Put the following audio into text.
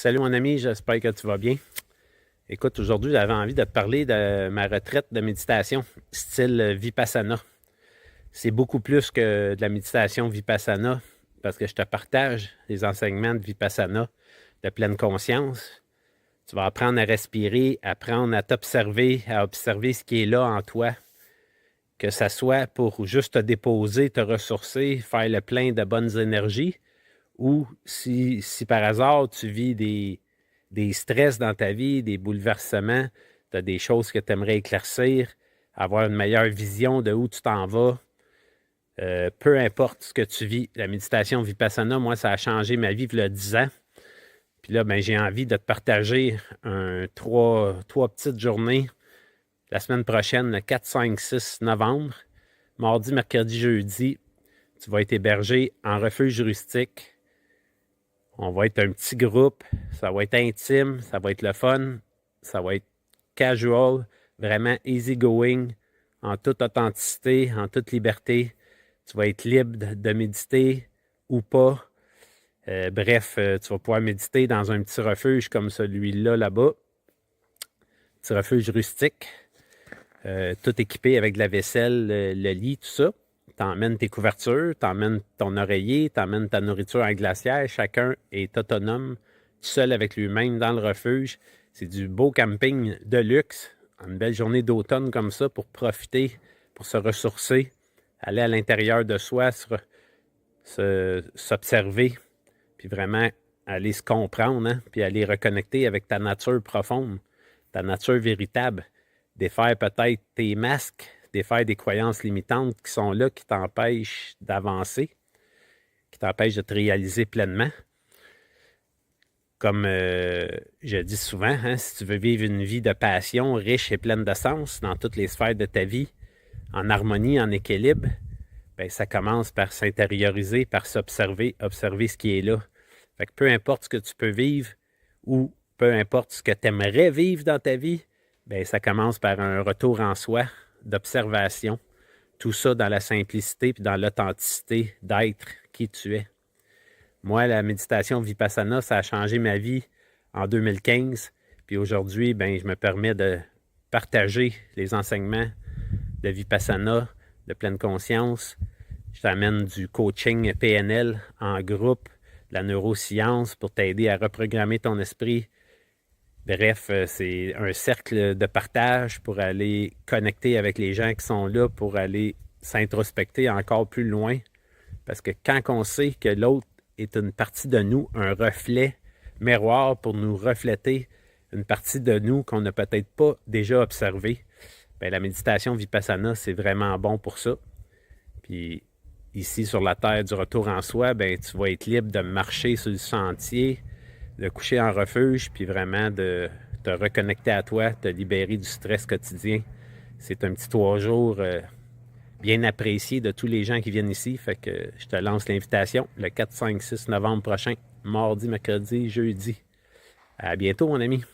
Salut mon ami, j'espère que tu vas bien. Écoute, aujourd'hui, j'avais envie de te parler de ma retraite de méditation, style Vipassana. C'est beaucoup plus que de la méditation Vipassana, parce que je te partage les enseignements de Vipassana de pleine conscience. Tu vas apprendre à respirer, apprendre à t'observer, à observer ce qui est là en toi, que ça soit pour juste te déposer, te ressourcer, faire le plein de bonnes énergies, ou si par hasard tu vis des stress dans ta vie, des bouleversements, tu as des choses que tu aimerais éclaircir, avoir une meilleure vision de où tu t'en vas, peu importe ce que tu vis. La méditation Vipassana, moi, ça a changé ma vie il y a 10 ans. Puis là, ben, j'ai envie de te partager trois petites journées la semaine prochaine, le 4, 5, 6 novembre. Mardi, mercredi, jeudi, tu vas être hébergé en refuge rustique. On va être un petit groupe, ça va être intime, ça va être le fun, ça va être casual, vraiment easy going, en toute authenticité, en toute liberté. Tu vas être libre de méditer ou pas. Tu vas pouvoir méditer dans un petit refuge comme celui-là, là-bas. Petit refuge rustique, tout équipé avec de la vaisselle, le lit, tout ça. T'emmènes tes couvertures, t'emmènes ton oreiller, t'emmènes ta nourriture en glacière. Chacun est autonome, seul avec lui-même dans le refuge. C'est du beau camping de luxe. Une belle journée d'automne comme ça pour profiter, pour se ressourcer, aller à l'intérieur de soi, s'observer, puis vraiment aller se comprendre, hein, puis aller reconnecter avec ta nature profonde, ta nature véritable. Défaire peut-être tes masques, défaire des croyances limitantes qui sont là, qui t'empêchent d'avancer, qui t'empêchent de te réaliser pleinement. Comme je dis souvent, hein, si tu veux vivre une vie de passion riche et pleine de sens dans toutes les sphères de ta vie, en harmonie, en équilibre, bien, ça commence par s'intérioriser, par s'observer, observer ce qui est là. Fait que peu importe ce que tu peux vivre ou peu importe ce que tu aimerais vivre dans ta vie, bien, ça commence par un retour en soi, d'observation. Tout ça dans la simplicité puis dans l'authenticité d'être qui tu es. Moi, la méditation Vipassana, ça a changé ma vie en 2015. Puis aujourd'hui, ben, je me permets de partager les enseignements de Vipassana, de pleine conscience. Je t'amène du coaching PNL en groupe, de la neuroscience pour t'aider à reprogrammer ton esprit. Bref, c'est un cercle de partage pour aller connecter avec les gens qui sont là, pour aller s'introspecter encore plus loin. Parce que quand on sait que l'autre est une partie de nous, un reflet miroir pour nous refléter une partie de nous qu'on n'a peut-être pas déjà observée, bien, la méditation Vipassana, c'est vraiment bon pour ça. Puis ici, sur la terre du retour en soi, bien, tu vas être libre de marcher sur le sentier, de coucher en refuge, puis vraiment de te reconnecter à toi, te libérer du stress quotidien. C'est un petit 3 jours bien apprécié de tous les gens qui viennent ici. Fait que je te lance l'invitation le 4, 5, 6 novembre prochain, mardi, mercredi, jeudi. À bientôt, mon ami.